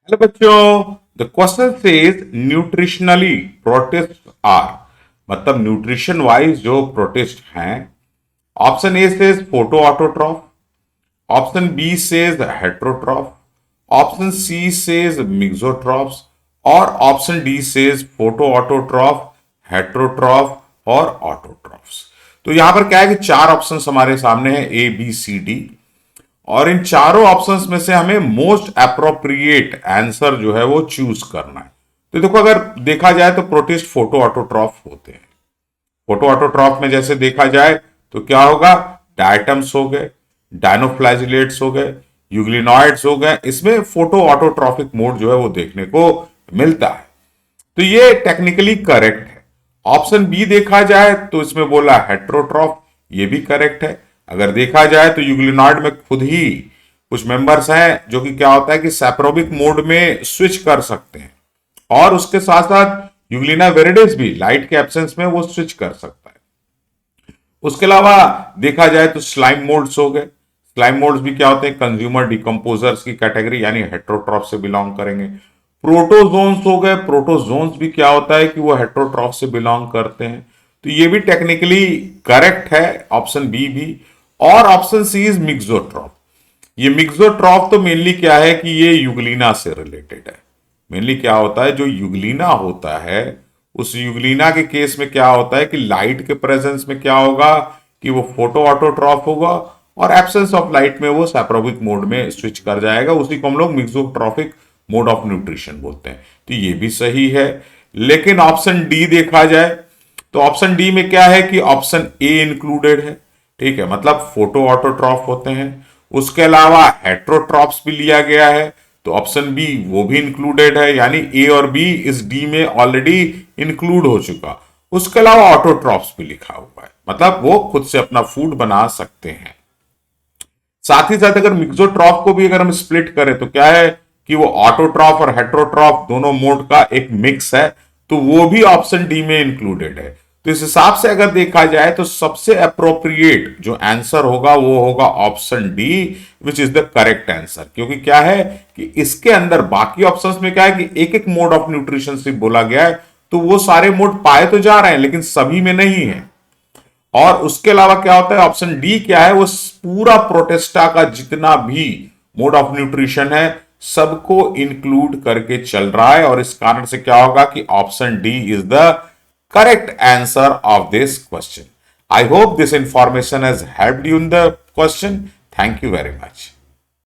Hello बच्चों, the question says nutritionally protist are, मतलब nutrition wise जो प्रोटिस्ट हैं। Option A says photoautotroph, option B says heterotroph, option C says mixotrophs और option D says photoautotroph, heterotroph और autotrophs. तो यहां पर क्या है कि चार ऑप्शंस हमारे सामने है, ए बी सी डी, और इन चारों ऑप्शंस में से हमें मोस्ट अप्रोप्रिएट आंसर जो है वो चूज करना है। तो देखो, अगर देखा जाए तो प्रोटिस्ट फोटो ऑटोट्रॉफ होते हैं। फोटो ऑटोट्रॉफ में जैसे देखा जाए तो क्या होगा, डायटम्स हो गए, डायनोफ्लैजिलेट्स हो गए, यूग्लिनॉइड्स हो गए, इसमें फोटो ऑटोट्रॉफिक मोड जो है वो देखने को मिलता है। तो ये टेक्निकली करेक्ट है। ऑप्शन बी देखा जाए तो इसमें बोला हेट्रोट्रॉफ, ये भी करेक्ट है। अगर देखा जाए तो यूग्लिनॉइड में खुद ही कुछ मेंबर्स हैं जो कि क्या होता है कि सैप्रोबिक मोड में स्विच कर सकते हैं, और उसके साथ साथ यूग्लिना वेरिडिस भी लाइट के एब्सेंस में वो स्विच कर सकता है। उसके अलावा देखा जाए तो स्लाइम मोल्ड्स हो गए। स्लाइम मोल्ड्स भी क्या होते हैं, कंज्यूमर डिकम्पोजर्स की कैटेगरी यानी हेट्रोट्रॉफ से बिलोंग करेंगे। प्रोटोजोन्स हो गए, प्रोटोजोन्स भी क्या होता है कि वो हेट्रोट्रॉफ से बिलोंग करते हैं। तो ये भी टेक्निकली करेक्ट है, ऑप्शन बी भी। और ऑप्शन सी इज मिक्सोट्रॉफ। ये मिक्सोट्रॉफ तो मेनली क्या है कि ये यूग्लिना से रिलेटेड है। मेनली क्या होता है, जो यूग्लिना होता है उस यूग्लिना के केस में क्या होता है कि लाइट के प्रेजेंस में क्या होगा कि वो फोटो ऑटोट्रॉफ होगा, और एब्सेंस ऑफ लाइट में वो सैप्रोबिक मोड में स्विच कर जाएगा। उसी को हम लोग मिक्सोट्रॉफिक मोड ऑफ न्यूट्रिशन बोलते हैं। तो ये भी सही है। लेकिन ऑप्शन डी देखा जाए तो ऑप्शन डी में क्या है कि ऑप्शन ए इंक्लूडेड है। ठीक है, मतलब फोटो ऑटोट्रॉफ होते हैं। उसके अलावा हेट्रोट्रॉफ्स भी लिया गया है, तो ऑप्शन बी वो भी इंक्लूडेड है, यानी ए और बी इस डी में ऑलरेडी इंक्लूड हो चुका। उसके अलावा ऑटोट्रॉफ्स भी लिखा हुआ है, मतलब वो खुद से अपना फूड बना सकते हैं। साथ ही साथ अगर मिक्सोट्रॉफ को भी अगर हम स्प्लिट करें तो क्या है कि वो ऑटोट्रॉफ और हेट्रोट्रॉफ दोनों मोड का एक मिक्स है, तो वो भी ऑप्शन डी में इंक्लूडेड है। तो इस हिसाब से अगर देखा जाए तो सबसे अप्रोप्रिएट जो आंसर होगा वो होगा option D, which is the correct answer. क्योंकि क्या है कि इसके अंदर बाकी ऑप्शंस में क्या है कि एक एक मोड ऑफ न्यूट्रिशन से बोला गया है, तो वो सारे मोड पाए तो जा रहे हैं लेकिन सभी में नहीं है। और उसके अलावा क्या होता है, ऑप्शन डी क्या है, वो पूरा प्रोटेस्टा का जितना भी मोड ऑफ न्यूट्रिशन है सबको इंक्लूड करके चल रहा है, और इस कारण से क्या होगा कि option D is the correct answer of this question. I hope this information has helped you in the question. Thank you very much.